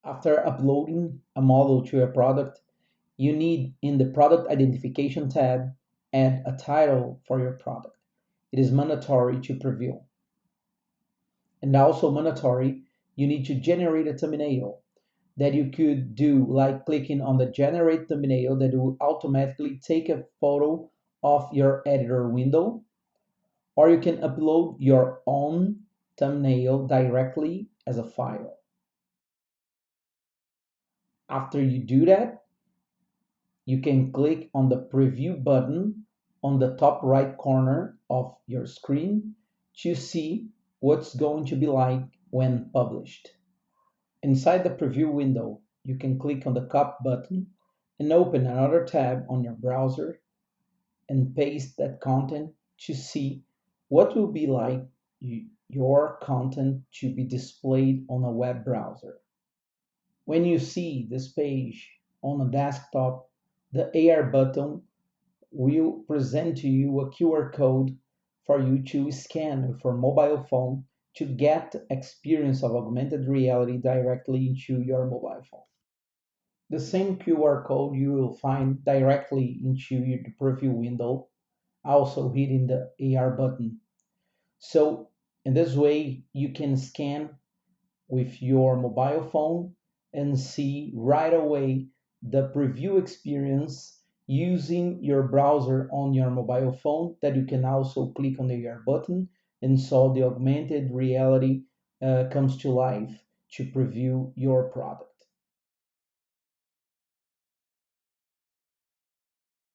After uploading a model to your product, you need in the product identification tab add a title for your product. It is mandatory to preview. And also mandatory, you need to generate a thumbnail that you could do like clicking on the generate thumbnail that will automatically take a photo of your editor window, or you can upload your own thumbnail directly as a file. After you do that, you can click on the preview button on the top right corner of your screen to see what's going to be like when published. Inside the preview window, you can click on the copy button and open another tab on your browser and paste that content to see what will be like your content to be displayed on a web browser. When you see this page on a desktop, the AR button will present to you a QR code for you to scan with your mobile phone to get experience of augmented reality directly into your mobile phone. The same QR code you will find directly into the preview window, also hitting the AR button. So in this way, you can scan with your mobile phone and see right away the preview experience using your browser on your mobile phone that you can also click on the AR button and so the augmented reality comes to life to preview your product.